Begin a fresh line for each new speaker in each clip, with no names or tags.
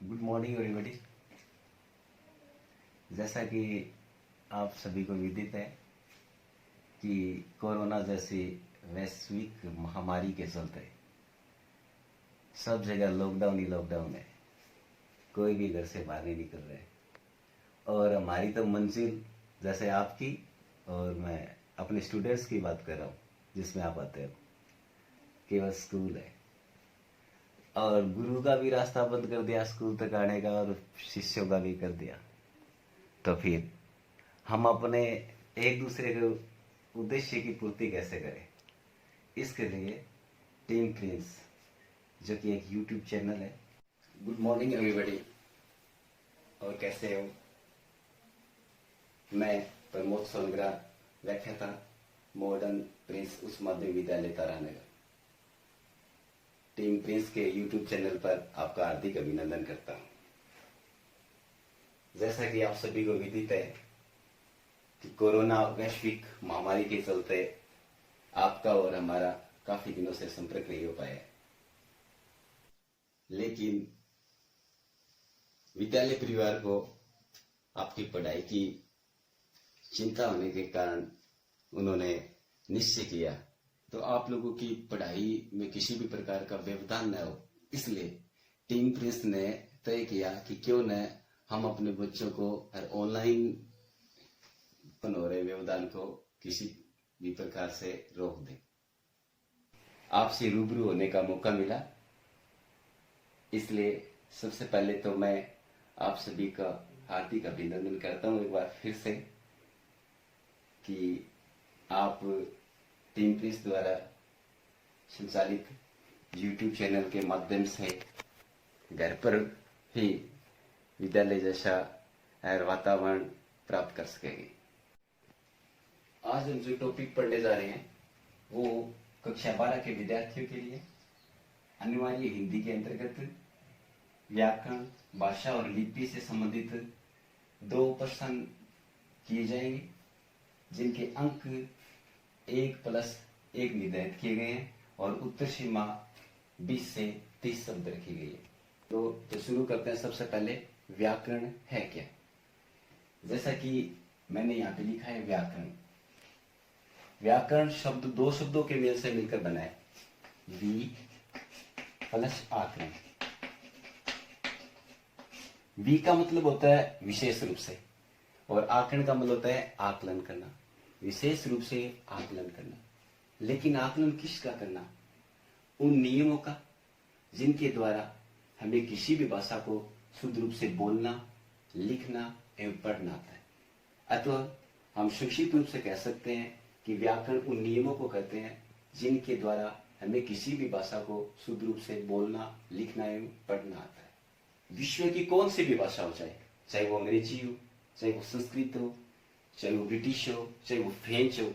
Good morning everybody. जैसा कि आप सभी को विदित है कि कोरोना जैसी वैश्विक महामारी के चलते सब जगह लॉकडाउन ही लॉकडाउन है। कोई भी घर से बाहर नहीं निकल रहे। और हमारी तो मंजिल जैसे आपकी और मैं अपने स्टूडेंट्स की बात कर रहा हूँ जिसमें आप आते हो, केवल स्कूल है। और गुरु का भी रास्ता बंद कर दिया स्कूल तक आने का, और शिष्यों का भी कर दिया। तो फिर हम अपने एक दूसरे के उद्देश्य की पूर्ति कैसे करें? इसके लिए टीम प्रिंस, जो कि एक यूट्यूब चैनल है। गुड मॉर्निंग एवरीबॉडी, और कैसे हो? मैं प्रमोद सोनग्रा, व्याख्याता, मॉडर्न प्रिंस उच्च माध्यमिक विद्यालय तारानगर। टीम प्रिंस के यूट्यूब चैनल पर आपका हार्दिक अभिनंदन करता हूं। जैसा कि आप सभी को विदित है कि कोरोना वैश्विक महामारी के चलते आपका और हमारा काफी दिनों से संपर्क नहीं हो पाया, लेकिन विद्यालय परिवार को आपकी पढ़ाई की चिंता होने के कारण उन्होंने निश्चय किया तो आप लोगों की पढ़ाई में किसी भी प्रकार का व्यवधान न हो, इसलिए टीम प्रिंस ने तय किया कि क्यों न हम अपने बच्चों को हर ऑनलाइन हो रहे व्यवधान को किसी भी प्रकार से रोक दें। आपसे रूबरू होने का मौका मिला, इसलिए सबसे पहले तो मैं आप सभी का हार्दिक अभिनंदन करता हूं एक बार फिर से कि आप टीम प्रिंस द्वारा संचालित यूट्यूब चैनल के माध्यम से घर पर ही विद्यालय जैसा वातावरण प्राप्त कर सकेंगे। आज हम जो टॉपिक पढ़ने जा रहे हैं वो कक्षा 12 के विद्यार्थियों के लिए अनिवार्य हिंदी के अंतर्गत व्याकरण, भाषा और लिपि से संबंधित 2 प्रश्न किए जाएंगे, जिनके अंक 1+1 निर्धारित किए गए हैं और उत्तर सीमा 20 से 30 शब्द रखी गई है। तो शुरू करते हैं। सबसे पहले व्याकरण है क्या? जैसा कि मैंने यहाँ पे लिखा है व्याकरण। व्याकरण शब्द 2 शब्दों के मेल से मिलकर बना है, वी प्लस आकरण। वी का मतलब होता है विशेष रूप से, और आकलन का मतलब होता है आकलन करना, विशेष रूप से आकलन करना। लेकिन आकलन किसका करना? उन नियमों का जिनके द्वारा हमें किसी भी भाषा को शुद्ध रूप से बोलना, लिखना एवं पढ़ना आता है। अतः हम संक्षिप्त रूप से कह सकते हैं कि व्याकरण उन नियमों को कहते हैं जिनके द्वारा हमें किसी भी भाषा को शुद्ध रूप से बोलना, लिखना एवं पढ़ना आता है। विश्व की कौन सी भी भाषा हो, चाहे वो अंग्रेजी हो, चाहे वो संस्कृत हो, चाहे वो ब्रिटिश हो, चाहे वो फ्रेंच हो,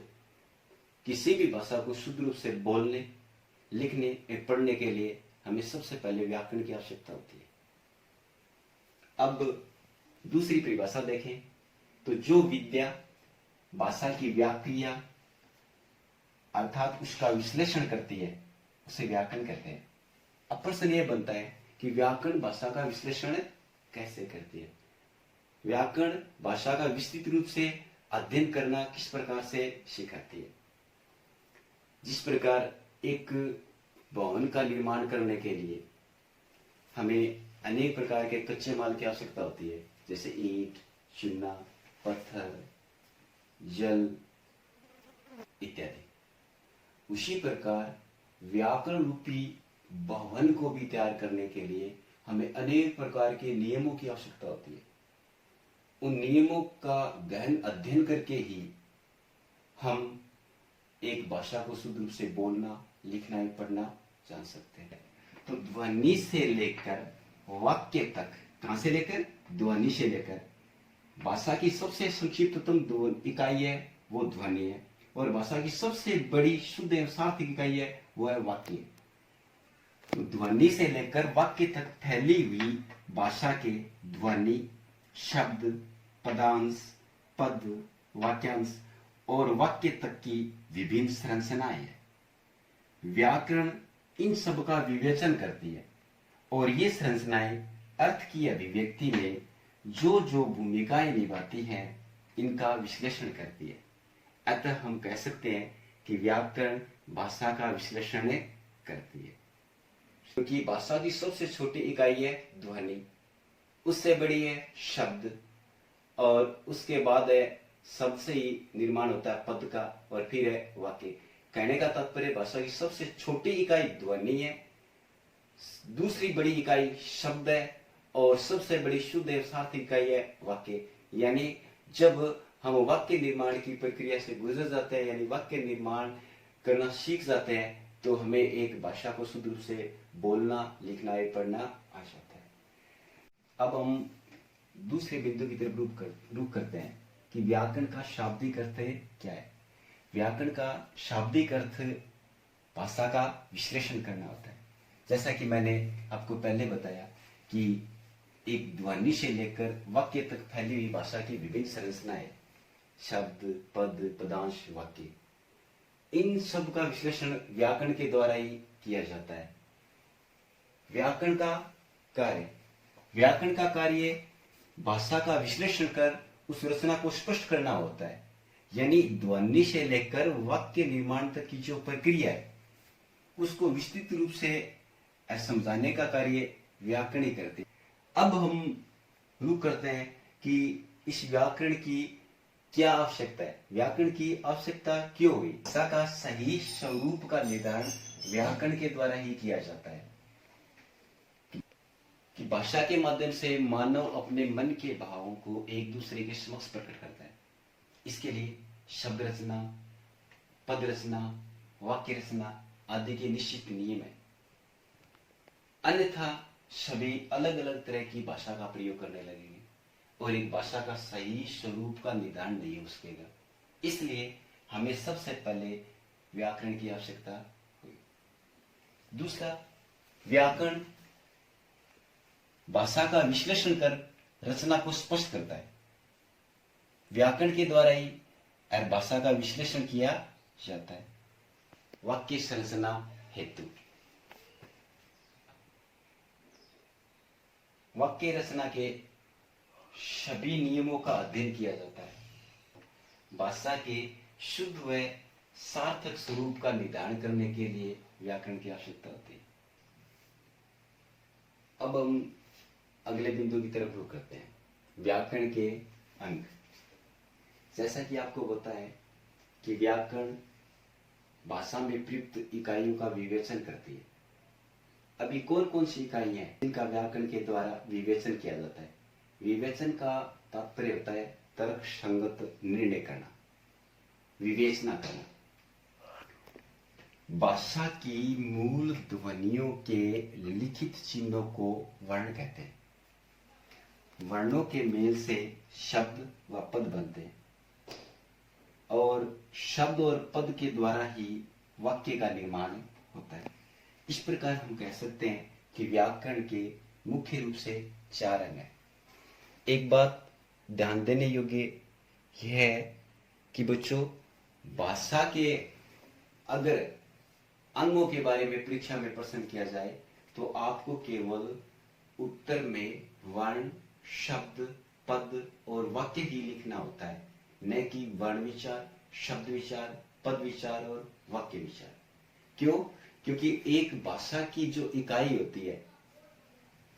किसी भी भाषा को शुद्ध रूप से बोलने, लिखने एवं पढ़ने के लिए हमें सबसे पहले व्याकरण की आवश्यकता होती है। अब दूसरी परिभाषा देखें तो जो विद्या भाषा की व्याक्रिया अर्थात उसका विश्लेषण करती है उसे व्याकरण कहते हैं। अब प्रश्न यह बनता है कि व्याकरण भाषा का विश्लेषण कैसे करती है? व्याकरण भाषा का विस्तृत रूप से अध्ययन करना किस प्रकार से सिखाती है? जिस प्रकार एक भवन का निर्माण करने के लिए हमें अनेक प्रकार के कच्चे माल की आवश्यकता होती है, जैसे ईंट, चूना, पत्थर, जल इत्यादि, उसी प्रकार व्याकरण रूपी भवन को भी तैयार करने के लिए हमें अनेक प्रकार के नियमों की आवश्यकता होती है। उन नियमों का गहन अध्ययन करके ही हम एक भाषा को शुद्ध रूप से बोलना, लिखना एवं पढ़ना जान सकते हैं। तो ध्वनि से लेकर वाक्य तक, कहां से लेकर? ध्वनि से लेकर। भाषा की सबसे संक्षिप्ततम इकाई है वो ध्वनि है, और भाषा की सबसे बड़ी शुद्ध एवं सार्थक इकाई है वो है वाक्य। तो ध्वनि से लेकर वाक्य तक फैली हुई भाषा के ध्वनि, शब्द, पदांश, पद, वाक्यांश और वाक्य तक की विभिन्न संरचनाएं हैं। व्याकरण इन सब का विवेचन करती है और ये संरचनाएं अर्थ की अभिव्यक्ति में जो जो भूमिकाएं निभाती हैं इनका विश्लेषण करती है। अतः हम कह सकते हैं कि व्याकरण भाषा का विश्लेषण करती है, क्योंकि भाषा की सबसे छोटी इकाई है ध्वनि, उससे बड़ी है शब्द, और उसके बाद है शब्द से ही निर्माण होता है पद का, और फिर है वाक्य। कहने का तात्पर्य भाषा की सबसे छोटी इकाई ध्वनि है, दूसरी बड़ी इकाई शब्द है, और सबसे बड़ी शुद्ध एवं सार्थक इकाई है वाक्य। यानी जब हम वाक्य निर्माण की प्रक्रिया से गुजर जाते हैं, यानी वाक्य निर्माण करना सीख जाते हैं, तो हमें एक भाषा को शुद्ध रूप से बोलना, लिखना या पढ़ना आ जाता है। अब हम दूसरे बिंदु की तरफ रुख करते हैं कि व्याकरण का शाब्दिक अर्थ क्या है। व्याकरण का शाब्दिक अर्थ भाषा का विश्लेषण करना होता है। जैसा कि मैंने आपको पहले बताया कि एक ध्वनि से लेकर वाक्य तक फैली हुई भाषा की विभिन्न संरचनाएं, शब्द, पद, पदांश, वाक्य, इन सब का विश्लेषण व्याकरण के द्वारा ही किया जाता है। व्याकरण का कार्य भाषा का विश्लेषण कर उस रचना को स्पष्ट करना होता है। यानी ध्वनि से लेकर वाक्य निर्माण तक की जो प्रक्रिया है उसको विस्तृत रूप से समझाने का कार्य व्याकरण ही करते हैं। अब हम रुक करते हैं कि इस व्याकरण की क्या आवश्यकता है, व्याकरण की आवश्यकता क्यों हुई। भाषा का सही स्वरूप का निर्धारण व्याकरण के द्वारा ही किया जाता है कि भाषा के माध्यम से मानव अपने मन के भावों को एक दूसरे के समक्ष प्रकट करता है। इसके लिए शब्द रचना, पद रचना, वाक्य रचना आदि के निश्चित नियम है, अन्यथा सभी अलग अलग तरह की भाषा का प्रयोग करने लगेंगे और एक भाषा का सही स्वरूप का निर्धारण नहीं हो सकेगा। इसलिए हमें सबसे पहले व्याकरण की आवश्यकता हुई। दूसरा, व्याकरण भाषा का विश्लेषण कर रचना को स्पष्ट करता है। व्याकरण के द्वारा ही भाषा का विश्लेषण किया जाता है। वाक्य संरचना हेतु वाक्य रचना के सभी नियमों का अध्ययन किया जाता है। भाषा के शुद्ध व सार्थक स्वरूप का निर्धारण करने के लिए व्याकरण की आवश्यकता होती है। अब हम अगले बिंदु की तरफ रुख करते हैं, व्याकरण के अंग। जैसा कि आपको पता है कि व्याकरण भाषा में प्रयुक्त इकाइयों का विवेचन करती है। अभी कौन कौन सी इकाइयां हैं जिनका व्याकरण के द्वारा विवेचन किया जाता है। विवेचन का तात्पर्य होता है तर्क संगत निर्णय करना, विवेचना करना। भाषा की मूल ध्वनियों के लिखित चिन्हों को वर्ण कहते हैं। वर्णों के मेल से शब्द व पद बनते हैं और शब्द और पद के द्वारा ही वाक्य का निर्माण होता है। इस प्रकार हम कह सकते हैं कि व्याकरण के मुख्य रूप से 4 अंग हैं। एक बात ध्यान देने योग्य यह है कि बच्चों, भाषा के अगर अंगों के बारे में परीक्षा में प्रश्न किया जाए तो आपको केवल उत्तर में वर्ण, शब्द, पद और वाक्य ही लिखना होता है, न कि वर्ण विचार, शब्द विचार, पद विचार और वाक्य विचार। क्यों? क्योंकि एक भाषा की जो इकाई होती है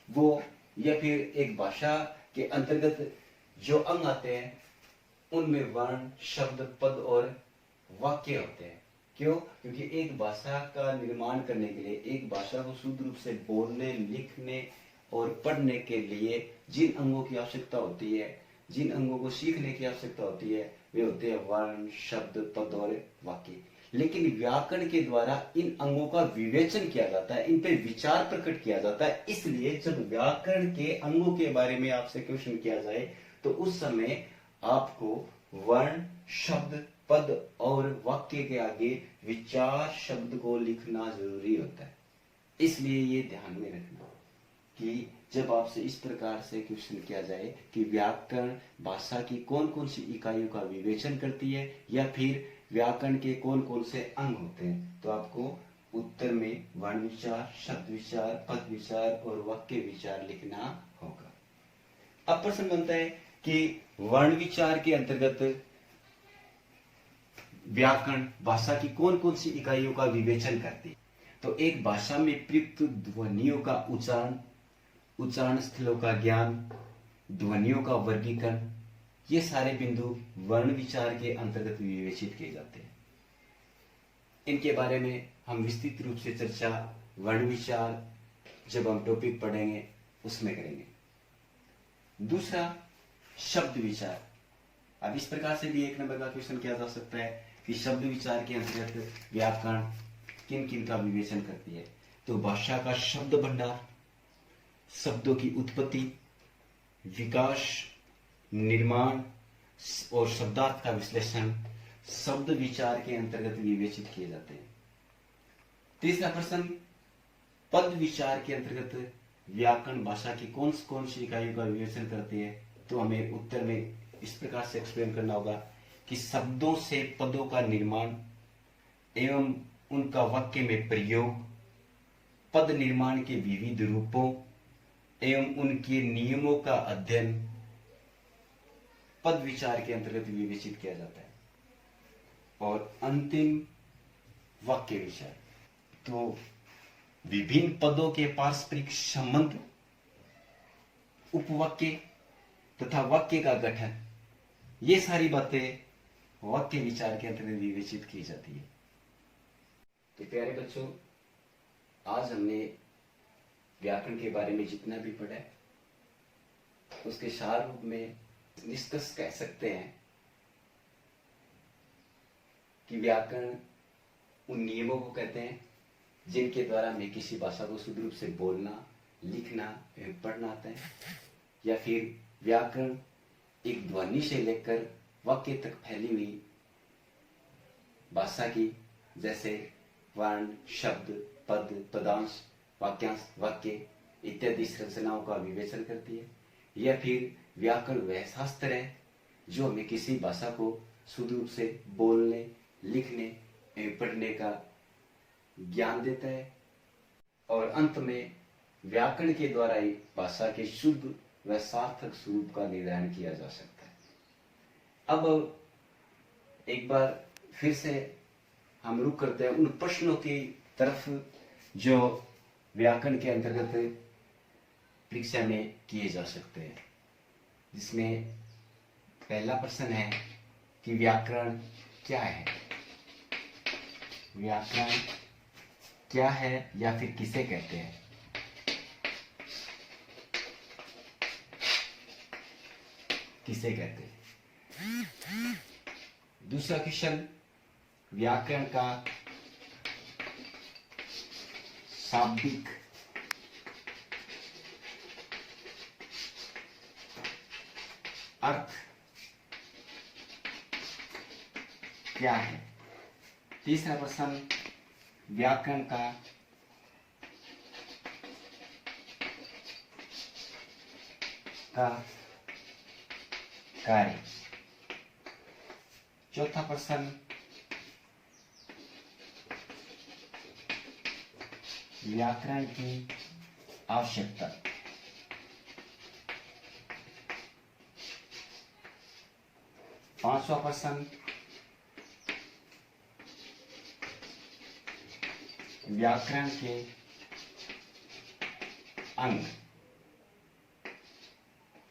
वो, या फिर एक भाषा के अंतर्गत जो अंग आते हैं उनमें वर्ण, शब्द, पद और वाक्य होते हैं। क्यों? क्योंकि एक भाषा का निर्माण करने के लिए, एक भाषा को शुद्ध रूप से बोलने, लिखने और पढ़ने के लिए जिन अंगों की आवश्यकता होती है, जिन अंगों को सीखने की आवश्यकता होती है, वे होते हैं वर्ण, शब्द, पद और वाक्य। लेकिन व्याकरण के द्वारा इन अंगों का विवेचन किया जाता है, इन पे विचार प्रकट किया जाता है। इसलिए जब व्याकरण के अंगों के बारे में आपसे क्वेश्चन किया जाए तो उस समय आपको वर्ण, शब्द, पद और वाक्य के आगे विचार शब्द को लिखना जरूरी होता है। इसलिए ये ध्यान में रखना कि जब आपसे इस प्रकार से क्वेश्चन किया जाए कि व्याकरण भाषा की कौन कौन सी इकाइयों का विवेचन करती है या फिर व्याकरण के कौन कौन से अंग होते हैं, तो आपको उत्तर में वर्ण विचार, शब्द विचार, पद विचार और वाक्य विचार लिखना होगा। अब प्रश्न बनता है कि वर्ण विचार के अंतर्गत व्याकरण भाषा की कौन कौन सी इकाइयों का विवेचन करती है। तो एक भाषा में प्रयुक्त ध्वनियों का उच्चारण, उच्चारण स्थलों का ज्ञान, ध्वनियों का वर्गीकरण, ये सारे बिंदु वर्ण विचार के अंतर्गत विवेचित किए जाते हैं। इनके बारे में हम विस्तृत रूप से चर्चा वर्ण विचार जब हम टॉपिक पढ़ेंगे उसमें करेंगे। दूसरा, शब्द विचार। अब इस प्रकार से भी 1 नंबर का क्वेश्चन किया जा सकता है कि शब्द विचार के अंतर्गत व्याकरण किन किन का विवेचन करती है। तो भाषा का शब्द भंडार, शब्दों की उत्पत्ति, विकास, निर्माण और शब्दार्थ का विश्लेषण शब्द विचार के अंतर्गत विवेचित किए जाते हैं। तीसरा प्रश्न, पद विचार के अंतर्गत व्याकरण भाषा की कौन कौन सी इकाइयों का विवेचन करती है। तो हमें उत्तर में इस प्रकार से एक्सप्लेन करना होगा कि शब्दों से पदों का निर्माण एवं उनका वाक्य में प्रयोग, पद निर्माण के विविध रूपों एवं उनके नियमों का अध्ययन पद विचार के अंतर्गत विवेचित किया जाता है। और अंतिम, वाक्य विचार। तो विभिन्न पदों के पारस्परिक संबंध, उपवाक्य तथा वाक्य का गठन, ये सारी बातें वाक्य विचार के अंतर्गत विवेचित की जाती है। तो प्यारे बच्चों, आज हमने व्याकरण के बारे में जितना भी पढ़ा है उसके सार रूप में निष्कर्ष कह सकते हैं कि व्याकरण उन नियमों को कहते हैं जिनके द्वारा हमें किसी भाषा को शुद्ध रूप से बोलना, लिखना एवं पढ़ना आता है। या फिर व्याकरण एक ध्वनि से लेकर वाक्य तक फैली हुई भाषा की, जैसे वर्ण, शब्द, पद, पदांश, वाक्यांश, वाक्य इत्यादि संरचनाओं का विवेचन करती है। या फिर व्याकरण वह शास्त्र है जो हमें किसी भाषा को शुद्ध रूप से बोलने, लिखने एवं पढ़ने का ज्ञान देता है। और अंत में व्याकरण के द्वारा ही भाषा के शुद्ध व सार्थक स्वरूप का निर्धारण किया जा सकता है। अब एक बार फिर से हम रुक करते हैं उन प्रश्नों की तरफ जो व्याकरण के अंतर्गत परीक्षा में किए जा सकते हैं, जिसमें पहला प्रश्न है कि व्याकरण क्या है। व्याकरण क्या है या फिर किसे कहते हैं। किसे कहते हैं। दूसरा क्वेश्चन, व्याकरण का शाब्दिक अर्थ क्या है। तीसरा प्रश्न, व्याकरण का कार्य। चौथा प्रश्न, व्याकरण की आवश्यकता। पांचवा प्रश्न, व्याकरण के अंग।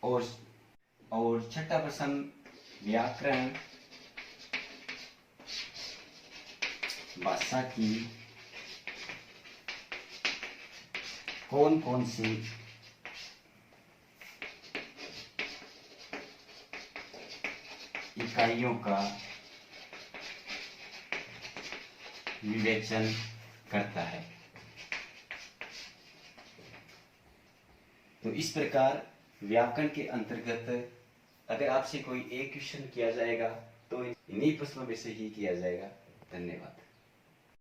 और छठा प्रश्न, व्याकरण भाषा की कौन कौन सी इकाइयों का विवेचन करता है। तो इस प्रकार व्याकरण के अंतर्गत अगर आपसे कोई एक क्वेश्चन किया जाएगा तो इन्हीं प्रश्नों में से ही किया जाएगा। धन्यवाद।